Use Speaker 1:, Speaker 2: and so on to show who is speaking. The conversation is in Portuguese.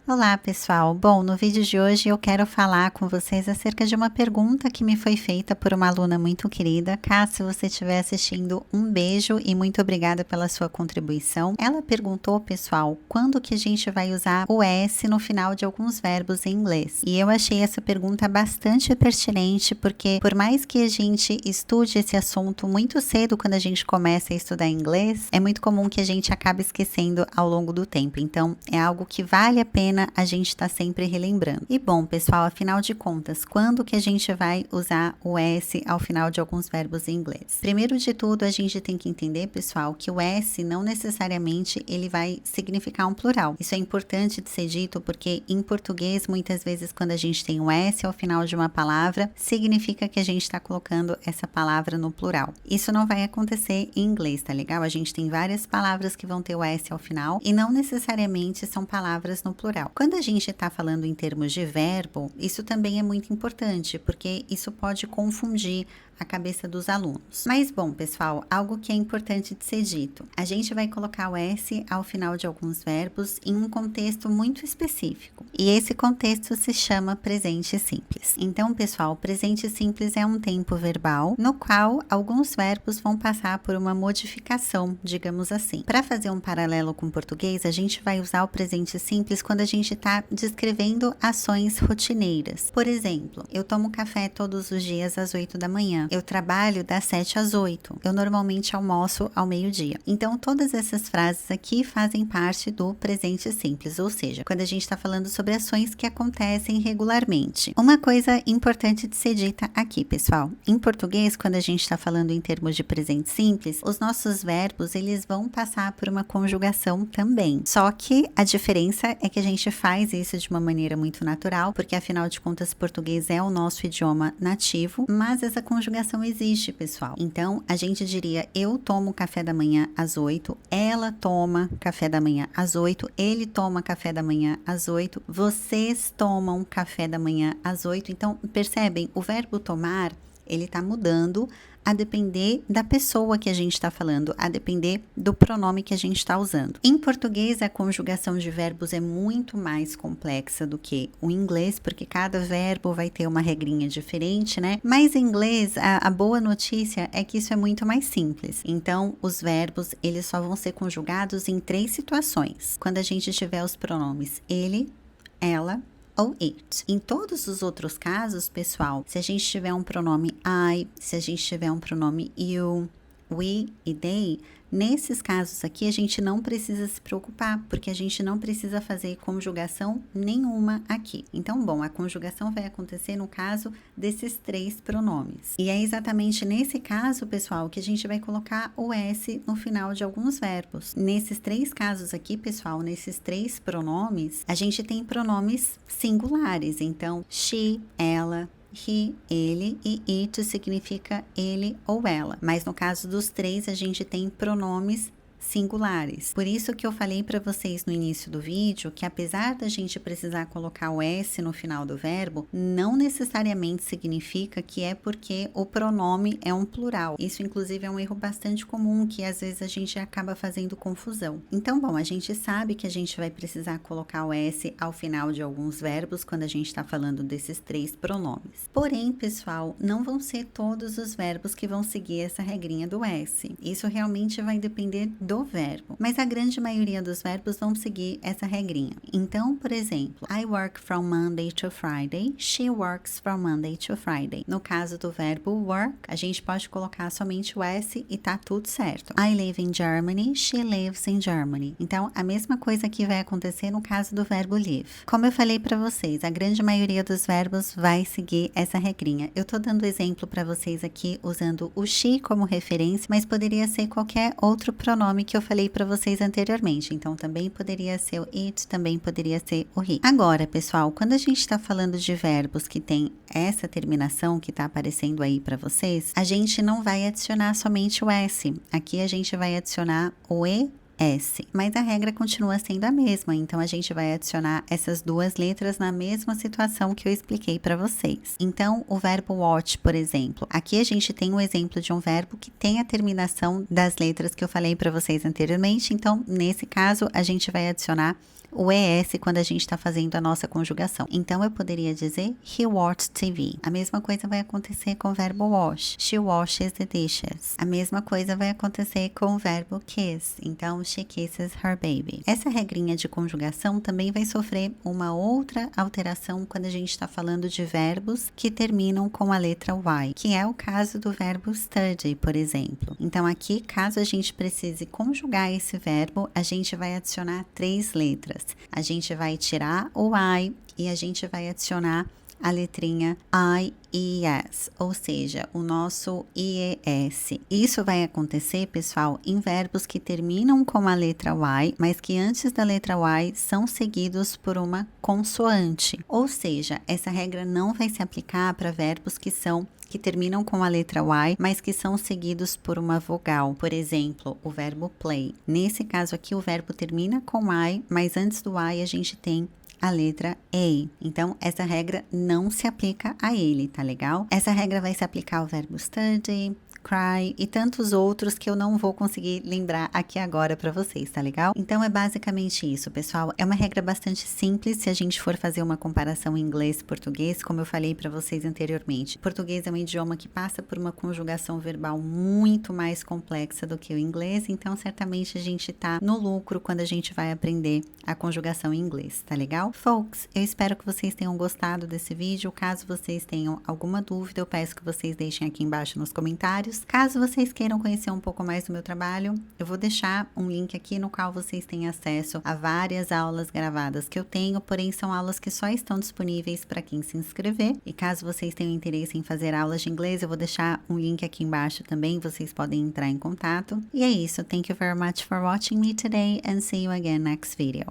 Speaker 1: Olá, pessoal! Bom, no vídeo de hoje eu quero falar com vocês acerca de uma pergunta que me foi feita por uma aluna muito querida. Cá, se você estiver assistindo, um beijo e muito obrigada pela sua contribuição. Ela perguntou, pessoal, quando que a gente vai usar o S no final de alguns verbos em inglês? E eu achei essa pergunta bastante pertinente, porque por mais que a gente estude esse assunto muito cedo quando a gente começa a estudar inglês, é muito comum que a gente acabe esquecendo ao longo do tempo. Então, é algo que vale a pena a gente está sempre relembrando. E bom, pessoal, afinal de contas, quando que a gente vai usar o S ao final de alguns verbos em inglês? Primeiro de tudo, a gente tem que entender, pessoal, que o S não necessariamente ele vai significar um plural. Isso é importante de ser dito porque em português, muitas vezes, quando a gente tem o S ao final de uma palavra, significa que a gente está colocando essa palavra no plural. Isso não vai acontecer em inglês, tá legal? A gente tem várias palavras que vão ter o S ao final e não necessariamente são palavras no plural. Quando a gente está falando em termos de verbo, isso também é muito importante, porque isso pode confundir a cabeça dos alunos. Mas bom, pessoal, algo que é importante de ser dito. A gente vai colocar o S ao final de alguns verbos em um contexto muito específico. E esse contexto se chama presente simples. Então, pessoal, presente simples é um tempo verbal no qual alguns verbos vão passar por uma modificação, digamos assim. Para fazer um paralelo com o português, a gente vai usar o presente simples quando a gente está descrevendo ações rotineiras. Por exemplo, eu tomo café todos os dias às 8 da manhã. Eu trabalho das 7 às 8. Eu normalmente almoço ao meio-dia. Então, todas essas frases aqui fazem parte do presente simples, ou seja, quando a gente está falando sobre ações que acontecem regularmente. Uma coisa importante de ser dita aqui, pessoal. Em português, quando a gente está falando em termos de presente simples, os nossos verbos, eles vão passar por uma conjugação também. Só que a diferença é que a gente faz isso de uma maneira muito natural, porque afinal de contas, português é o nosso idioma nativo, mas essa conjugação existe, pessoal. Então, a gente diria, eu tomo café da manhã às 8, ela toma café da manhã às 8, ele toma café da manhã às 8, vocês tomam café da manhã às 8. Então, percebem, o verbo tomar, ele está mudando a depender da pessoa que a gente está falando, a depender do pronome que a gente está usando. Em português, a conjugação de verbos é muito mais complexa do que o inglês, porque cada verbo vai ter uma regrinha diferente, né? Mas em inglês, a boa notícia é que isso é muito mais simples. Então, os verbos, eles só vão ser conjugados em 3 situações. Quando a gente tiver os pronomes ele, ela ou it. Em todos os outros casos, pessoal, se a gente tiver um pronome I, se a gente tiver um pronome you, we e they, nesses casos aqui a gente não precisa se preocupar, porque a gente não precisa fazer conjugação nenhuma aqui. Então, bom, a conjugação vai acontecer no caso desses 3 pronomes. E é exatamente nesse caso, pessoal, que a gente vai colocar o S no final de alguns verbos. Nesses 3 casos aqui, pessoal, nesses 3 pronomes, a gente tem pronomes singulares. Então, she, ela, he, ele, e it significa ele ou ela. Mas no caso dos 3, a gente tem pronomes singulares. Por isso que eu falei para vocês no início do vídeo que apesar da gente precisar colocar o S no final do verbo, não necessariamente significa que é porque o pronome é um plural. Isso inclusive é um erro bastante comum que às vezes a gente acaba fazendo confusão. Então, bom, a gente sabe que a gente vai precisar colocar o S ao final de alguns verbos quando a gente está falando desses 3 pronomes. Porém, pessoal, não vão ser todos os verbos que vão seguir essa regrinha do S. Isso realmente vai depender do verbo, mas a grande maioria dos verbos vão seguir essa regrinha. Então, por exemplo, I work from Monday to Friday, she works from Monday to Friday. No caso do verbo work, a gente pode colocar somente o S e tá tudo certo. I live in Germany, she lives in Germany. Então, a mesma coisa que vai acontecer no caso do verbo live. Como eu falei para vocês, a grande maioria dos verbos vai seguir essa regrinha. Eu tô dando exemplo para vocês aqui usando o she como referência, mas poderia ser qualquer outro pronome que eu falei para vocês anteriormente. Então, também poderia ser o it, também poderia ser o he. Agora, pessoal, quando a gente está falando de verbos que tem essa terminação que está aparecendo aí para vocês, a gente não vai adicionar somente o S. Aqui a gente vai adicionar o E S, mas a regra continua sendo a mesma, então a gente vai adicionar essas duas letras na mesma situação que eu expliquei para vocês. Então, o verbo watch, por exemplo, aqui a gente tem um exemplo de um verbo que tem a terminação das letras que eu falei para vocês anteriormente, então, nesse caso, a gente vai adicionar o ES quando a gente está fazendo a nossa conjugação. Então, eu poderia dizer he watched TV. A mesma coisa vai acontecer com o verbo wash. She washes the dishes. A mesma coisa vai acontecer com o verbo kiss. Então, she kisses her baby. Essa regrinha de conjugação também vai sofrer uma outra alteração quando a gente está falando de verbos que terminam com a letra Y, que é o caso do verbo study, por exemplo. Então, aqui, caso a gente precise conjugar esse verbo, a gente vai adicionar 3 letras. A gente vai tirar o I e a gente vai adicionar a letrinha IES, ou seja, o nosso IES. Isso vai acontecer, pessoal, em verbos que terminam com a letra Y, mas que antes da letra Y são seguidos por uma consoante. Ou seja, essa regra não vai se aplicar para verbos que terminam com a letra Y, mas que são seguidos por uma vogal. Por exemplo, o verbo play. Nesse caso aqui, o verbo termina com I, mas antes do I a gente tem a letra A. Então, essa regra não se aplica a ele, tá legal? Essa regra vai se aplicar ao verbo study, cry e tantos outros que eu não vou conseguir lembrar aqui agora para vocês, tá legal? Então é basicamente isso, pessoal. É uma regra bastante simples se a gente for fazer uma comparação inglês-português, como eu falei para vocês anteriormente. O português é um idioma que passa por uma conjugação verbal muito mais complexa do que o inglês, então certamente a gente tá no lucro quando a gente vai aprender a conjugação em inglês, tá legal? Folks, eu espero que vocês tenham gostado desse vídeo. Caso vocês tenham alguma dúvida, eu peço que vocês deixem aqui embaixo nos comentários. Caso vocês queiram conhecer um pouco mais do meu trabalho, eu vou deixar um link aqui no qual vocês têm acesso a várias aulas gravadas que eu tenho, porém são aulas que só estão disponíveis para quem se inscrever. E caso vocês tenham interesse em fazer aulas de inglês, eu vou deixar um link aqui embaixo também, vocês podem entrar em contato. E é isso, thank you very much for watching me today and see you again next video.